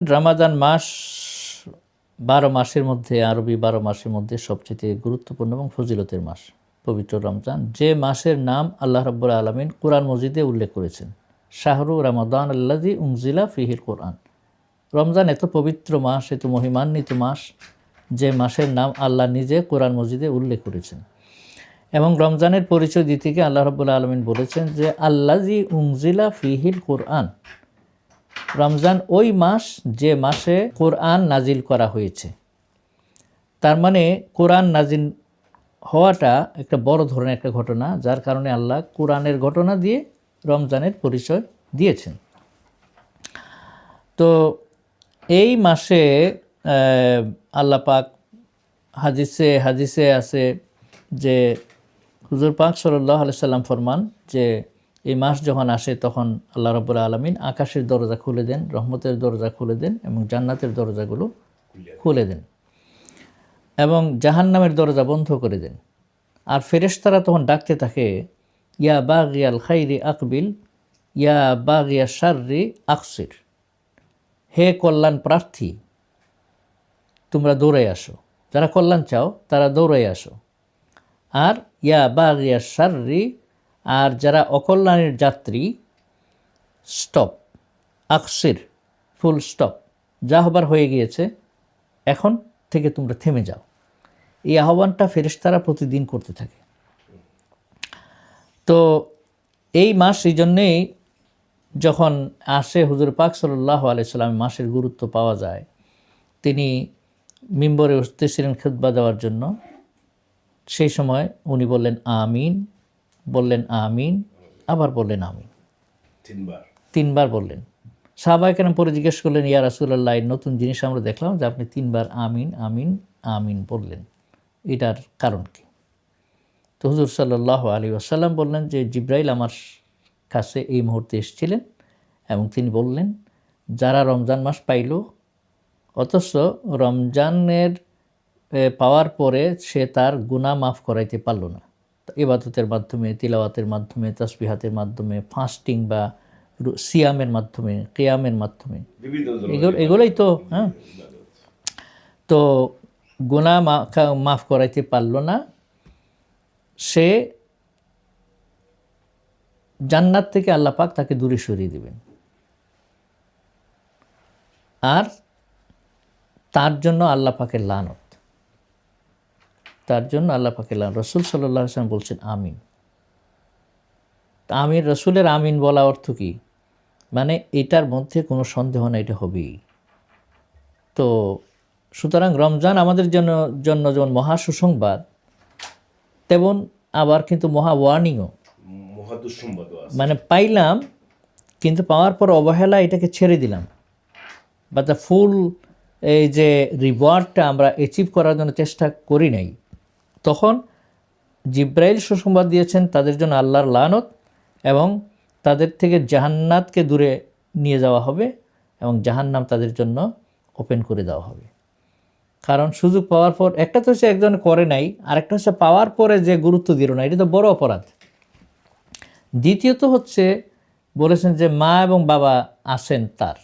রমাদান মাস 12 মাসের মধ্যে, আরবি 12 মাসের মধ্যে সবচেয়ে গুরুত্বপূর্ণ এবং ফজিলতের মাস পবিত্র রমজান, যে মাসের নাম আল্লাহ রাব্বুল আলামিন কুরআন মজিদে উল্লেখ করেছেন। শাহরু রমাদান আল্লাযী উনজিলা ফীহিল কুরআন। রমজান এত পবিত্র মাস, এত মহিমান্বিত মাস, যে মাসের নাম আল্লাহ নিজে কোরআন মজিদে উল্লেখ করেছেন। এবং রমজানের পরিচয় দিতে গিয়ে আল্লাহ রাব্বুল আলামিন বলেছেন যে আল্লাযী উনজিলা ফীহিল কুরআন। রমজান ওই মাস যে মাসে কোরআন নাজিল করা হয়েছে। তার মানে কোরআন নাজিল হওয়াটা একটা বড় ধরনের একটা ঘটনা, যার কারণে আল্লাহ কোরআনের ঘটনা দিয়ে রমজানের পরিচয় দিয়েছেন। তো এই মাসে আল্লাহ পাক হাদিসে আছে যে হুজুর পাক সাল্লাল্লাহু আলাইহি সাল্লাম ফরমান যে এই মাস যখন আসে তখন আল্লাহ রাব্বুল আলামিন আকাশের দরজা খুলে দেন, রহমতের দরজা খুলে দেন এবং জান্নাতের দরজাগুলো খুলে দেন এবং জাহান্নামের দরজা বন্ধ করে দেন। আর ফেরেশতারা তখন ডাকতে থাকে, ইয়া বাগিয়াল খাইরি আকবিল, ইয়া বাগিয়া শাররি আকসির। হে কল্যাণ প্রার্থী, তোমরা দৌড়ে আসো। যারা কল্যাণ চাও তারা দৌড়ে আসো। আর ইয়া বাগিয়া শাররি, আর যারা অকল্যাণের যাত্রী, স্টপ। আকসির, full stop. যা হবার হয়ে গিয়েছে, এখন থেকে তোমরা থেমে যাও। এই আহ্বানটা ফেরেশতারা প্রতিদিন করতে থাকে। তো এই মাস এই জন্যেই যখন আসে হুজুর পাক সাল্লাল্লাহু আলাইহি সাল্লাম মাসের গুরুত্ব পাওয়া যায়। তিনি মিম্বরে উঠতেছিলেন খুতবা দেওয়ার জন্য। সেই সময় উনি বললেন আমিন, বললেন আমিন, আবার বললেন আমিন, তিনবার বললেন। সাহাবায়ে কেরাম পরে জিজ্ঞেস করলেন, ইয়া রাসূলুল্লাহ, নতুন জিনিস আমরা দেখলাম যে আপনি তিনবার আমিন আমিন আমিন বললেন, এটার কারণ কি? তো হুজুর সাল্লাল্লাহু আলাইহি ওয়াসাল্লাম বললেন যে জিবরাইল আমার কাছে এই মুহূর্তে এসেছিলেন এবং তিনি বললেন, যারা রমজান মাস পাইল অথচ রমজানের পাওয়ার পরে সে তার গুনাহ মাফ করাইতে পারল না, ইবাদতের মাধ্যমে, তিলাওয়াতের মাধ্যমে, তাসবিহাতের মাধ্যমে, ফাস্টিং বা সিয়ামের মাধ্যমে, কিয়ামের মাধ্যমে, এগুলোই তো। হ্যাঁ, তো গুনাহ মাফ করাইতে পারল না, সে জান্নাত থেকে আল্লাহ পাক তাকে দূরে সরিয়ে দেবেন। আর তার জন্য আল্লাহ পাকের লানত, তার জন্য আল্লাহ পাকের লানত। রাসূল সাল্লাল্লাহু আলাইহি ওয়াসাল্লাম বলছেন আমিন। আমিন, রাসূলের আমিন বলা অর্থ কি? মানে এটার মধ্যে কোনো সন্দেহ না, এটা হবেই। তো সুতরাং রমজান আমাদের জন্য যেমন মহা সুসংবাদ, তেমন আবার কিন্তু মহা ওয়ার্নিংও, মহা দুঃসংবাদও আছে। মানে পাইলাম কিন্তু পাওয়ার পর অবহেলা, এটাকে ছেড়ে দিলাম, বা দ্য ফুল এই যে রিওয়ার্ডটা আমরা অ্যাচিভ করার জন্য চেষ্টা করি নাই, তখন জিব্রাইল সুসংবাদ দিয়েছেন তাদের জন্য আল্লাহর লানত এবং তাদের থেকে জাহান্নাতকে দূরে নিয়ে যাওয়া হবে এবং জাহান্নাম তাদের জন্য ওপেন করে দেওয়া হবে। কারণ সুযোগ পাওয়ার পর, একটা তো হচ্ছে একজন করে নাই, আরেকটা হচ্ছে পাওয়ার পরে যে গুরুত্ব দিল না, এটা তো বড় অপরাধ। দ্বিতীয়ত হচ্ছে বলেছেন যে মা এবং বাবা আছেন তার,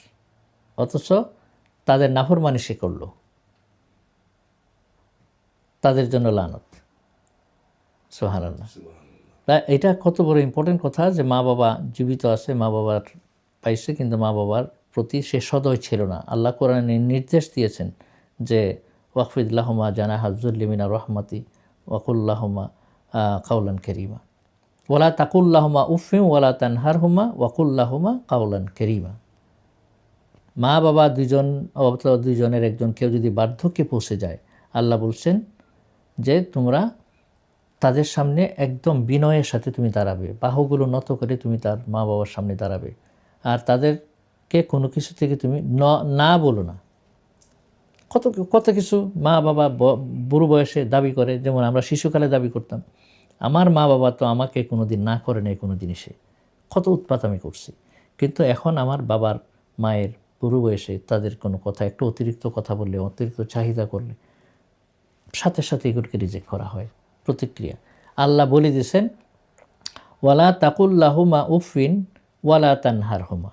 অথচ তাদের নাফরমানি সে করল, তাদের জন্য লানত। সুবহানাল্লাহ। এটা কত বড় ইম্পর্টেন্ট কথা যে মা বাবা জীবিত আছে, মা বাবার পাইছে, কিন্তু মা বাবার প্রতি সে সদয় ছিল না। আল্লাহ কোরআনে নির্দেশ দিয়েছেন যে ওয়াকফিদ লাহুমা জানাহা যুল্লি মিনার রহমাতি ওয়াকুল লাহুমা কাওলান কারীমা ওয়ালা তাকুল লাহুমা উফফিন ওয়ালা তানহারহুমা ওয়াকুল লাহুমা কাওলান কারীমা। মা বাবা দুইজনের একজন কেউ যদি বার্ধক্যে পৌঁছে যায়, আল্লাহ বলছেন যে তোমরা তাদের সামনে একদম বিনয়ের সাথে তুমি দাঁড়াবে, বাহুগুলো নত করে তুমি তার মা বাবার সামনে দাঁড়াবে, আর তাদেরকে কোনো কিছু থেকে তুমি না বলো না। কত কিছু মা বাবা বুড়ো বয়সে দাবি করে, যেমন আমরা শিশুকালে দাবি করতাম, আমার মা বাবা তো আমাকে কোনো দিন না করে নেই কোনো জিনিসে, কত উৎপাত আমি করছি, কিন্তু এখন আমার বাবার মায়ের বুড়ো বয়সে তাদের কোনো কথা, একটু অতিরিক্ত কথা বললে, অতিরিক্ত চাহিদা করলে সাথে সাথে এগুলোকে রিজেক্ট করা হয়, প্রতিক্রিয়া। আল্লাহ বলে দিয়েছেন ওয়ালা তাকুল লাহুমা উফিন ওয়ালা তানহারহুমা,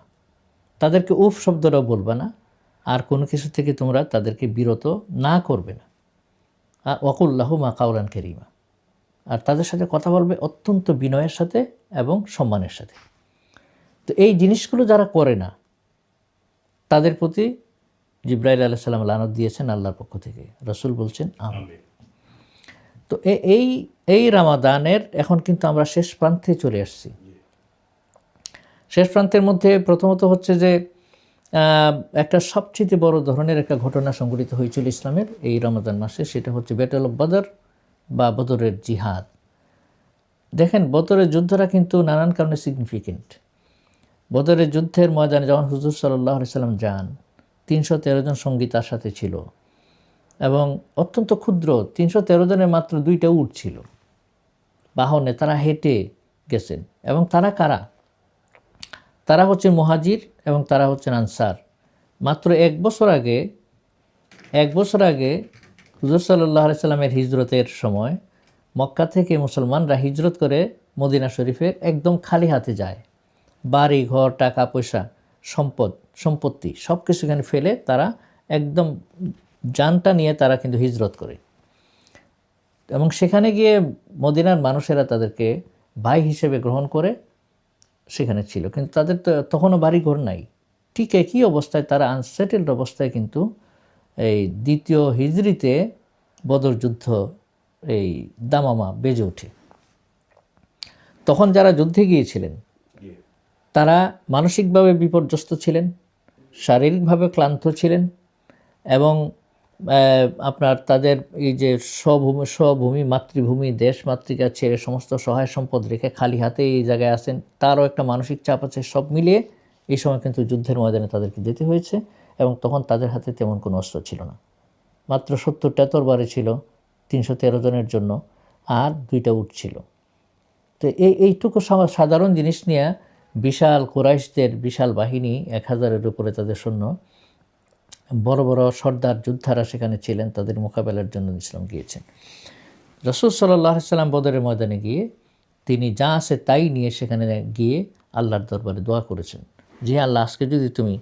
তাদেরকে উফ শব্দটাও বলবা না আর কোনো কিছু থেকে তোমরা তাদেরকে বিরত না করবে না। আর ওয়াকুল্লাহু মা কাওলান কারীমা, আর তাদের সাথে কথা বলবে অত্যন্ত বিনয়ের সাথে এবং সম্মানের সাথে। তো এই জিনিসগুলো যারা করে না তাদের প্রতি জিবরাইল আলাইহিস সালাম লানত দিয়েছেন আল্লাহর পক্ষ থেকে, রাসূল বলছেন আমিন। তো এই রমাদানের এখন কিন্তু আমরা শেষ প্রান্তে চলে আসছি। শেষ প্রান্তের মধ্যে প্রথমত হচ্ছে যে একটা সবচেয়ে বড় ধরনের একটা ঘটনা সংঘটিত হয়েছিল ইসলামের এই রমাদান মাসে, সেটা হচ্ছে ব্যাটল অফ বদর বা বদরের জিহাদ। দেখেন, বদরের যুদ্ধটা কিন্তু নানান কারণে সিগনিফিকেন্ট। বদরের যুদ্ধের ময়দানে যখন হুজুর সাল্লাল্লাহু আলাইহি সাল্লাম যান, 313 জন সঙ্গী তার সাথে ছিল এবং অত্যন্ত ক্ষুদ্র 313 জনের মাত্র 2টা উট ছিল বাহনে, তারা হেঁটে গেছেন। এবং তারা কারা? তারা হচ্ছে মুহাজির এবং তারা হচ্ছেন আনসার। মাত্র এক বছর আগে হুজুর সাল্লাল্লাহু আলাইহি সাল্লামের হিজরতের সময় মক্কা থেকে মুসলমানরা হিজরত করে মদিনা শরীফে একদম খালি হাতে যায়। বাড়ি ঘর, টাকা পয়সা, সম্পত্তি সব কিছু এখানে ফেলে তারা একদম জানটা নিয়ে তারা কিন্তু হিজরত করে। এবং সেখানে গিয়ে মদিনার মানুষেরা তাদেরকে ভাই হিসেবে গ্রহণ করে সেখানে ছিল, কিন্তু তাদের তো তখনও বাড়ি ঘর নাই। ঠিক একই অবস্থায় তারা আনসেটেলড অবস্থায় কিন্তু এই দ্বিতীয় হিজরিতে বদর যুদ্ধ এই দামামা বেজে ওঠে। তখন যারা যুদ্ধে গিয়েছিলেন তারা মানসিকভাবে বিপর্যস্ত ছিলেন, শারীরিকভাবে ক্লান্ত ছিলেন এবং আপনার তাদের এই যে স্বভূমি মাতৃভূমি দেশ মাতৃকা ছেড়ে সমস্ত সহায় সম্পদ রেখে খালি হাতে এই জায়গায় আসেন, তারও একটা মানসিক চাপ আছে। সব মিলিয়ে এই সময় কিন্তু যুদ্ধের ময়দানে তাদেরকে যেতে হয়েছে এবং তখন তাদের হাতে তেমন কোনো অস্ত্র ছিল না। মাত্র 70টা তরবারি ছিল 313 জনের জন্য, আর 2টা উট ছিল। তো এইটুকু সাধারণ জিনিস নিয়ে বিশাল কুরাইশদের বিশাল বাহিনী, 1000-এর উপরে তাদের সৈন্য, বড় বড় সর্দার যোদ্ধারা সেখানে ছিলেন, তাদের মোকাবেলার জন্য ইসলাম গিয়েছেন। রাসূল সাল্লাল্লাহু আলাইহি সাল্লাম বদরের ময়দানে গিয়ে তিনি যা আছে তাই নিয়ে সেখানে গিয়ে আল্লাহর দরবারে দোয়া করেছেন যে আল্লাহ, আজকে যদি তুমি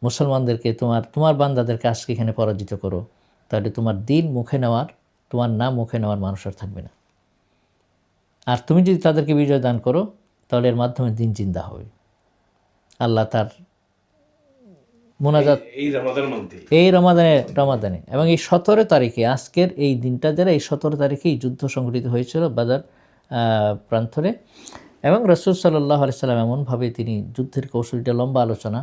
মুসলমানদেরকে তোমার বান্দাদেরকে আজকে এখানে পরাজিত করো, তাহলে তোমার দিন মুখে নেওয়ার, তোমার নাম মুখে নেওয়ার মানুষ আর থাকবে না। আর তুমি যদি তাদেরকে বিজয় দান করো তাহলে এর মাধ্যমে দিন জিন্দা হবে। আল্লাহ তার মোনাজাত এই রমাদানে এবং এই 17 তারিখে, আজকের এই দিনটা যারা এই 17 তারিখে এই যুদ্ধ সংঘটিত হয়েছিল বাজার প্রান্তরে। এবং রাসূল সাল্লাল্লাহু আলাইহি সাল্লাম এমনভাবে তিনি যুদ্ধের কৌশলটা লম্বা আলোচনা,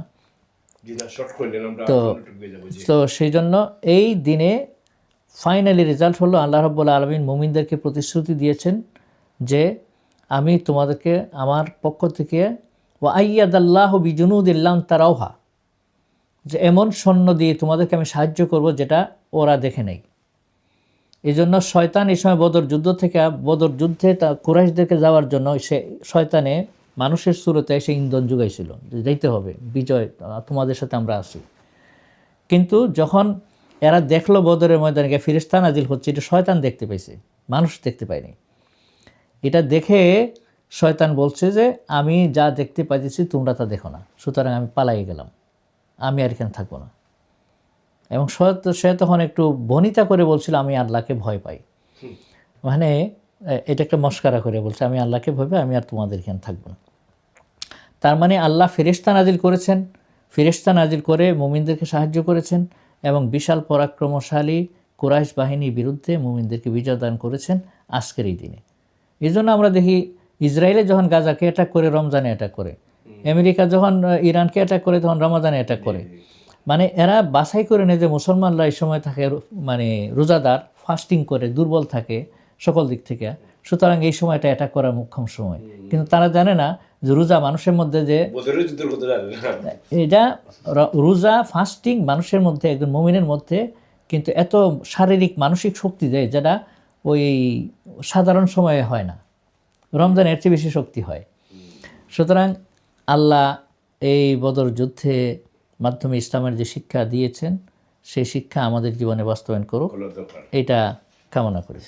তো সেই জন্য এই দিনে ফাইনালি রেজাল্ট হলো আল্লাহ রাব্বুল আলামিন মুমিনদেরকে প্রতিশ্রুতি দিয়েছেন যে আমি তোমাদেরকে আমার পক্ষ থেকে ওয়া আইয়াদাল্লাহু বিজুনুদিন লাম তারাউহা, যে এমন সৈন্য দিয়ে তোমাদেরকে আমি সাহায্য করব যেটা ওরা দেখে নেই। এই জন্য শয়তান এই সময় বদর যুদ্ধে কুরাইশদেরকে যাওয়ার জন্য সে শয়তানে মানুষের সুরতে এসে ইন্ধন জুগাইছিল, যেতে হবে, বিজয় তোমাদের সাথে আমরা আছি। কিন্তু যখন এরা দেখলো বদরের ময়দানে গিয়ে ফেরেশতা নাজিল হচ্ছে, এটা শয়তান দেখতে পাইছে, মানুষ দেখতে পায়নি। এটা দেখে শয়তান বলছে যে আমি যা দেখতে পাইতেছি তোমরা তা দেখো না, সুতরাং আমি পালাই গেলাম, আমি আর এখানে থাকবো না। এবং সে তখন একটু বনিতা করে বলছিল আমি আল্লাহকে ভয় পাই, মানে এটা একটা মস্কারা করে বলছে আমি আল্লাহকে ভয় পাই, আমি আর তোমাদের এখানে থাকবো না। তার মানে আল্লাহ ফেরেশতা নাজিল করেছেন, ফেরেশতা নাজিল করে মুমিনদেরকে সাহায্য করেছেন এবং বিশাল পরাক্রমশালী কুরাইশ বাহিনীর বিরুদ্ধে মুমিনদেরকে বিজয় দান করেছেন আজকের এই দিনে। এই জন্য আমরা দেখি ইসরায়েলে যখন গাজাকে অ্যাটাক করে রমজানে অ্যাটাক করে, আমেরিকা যখন ইরানকে অ্যাটাক করে তখন রমাদানে অ্যাটাক করে। মানে এরা বাছাই করে নেয় যে মুসলমানরা এই সময় থাকে মানে রোজাদার, ফাস্টিং করে, দুর্বল থাকে সকল দিক থেকে, সুতরাং এই সময়টা অ্যাটাক করার মোক্ষম সময়। কিন্তু তারা জানে না যে রোজা মানুষের মধ্যে যে এটা রোজা ফাস্টিং মানুষের মধ্যে, একজন মুমিনের মধ্যে কিন্তু এত শারীরিক মানসিক শক্তি দেয় যেটা ওই সাধারণ সময়ে হয় না, রমজানের চেয়ে বেশি শক্তি হয়। সুতরাং আল্লাহ এই বদর যুদ্ধে মাধ্যমে ইসলামের যে শিক্ষা দিয়েছেন সেই শিক্ষা আমাদের জীবনে বাস্তবায়ন করুক, এটা কামনা করি।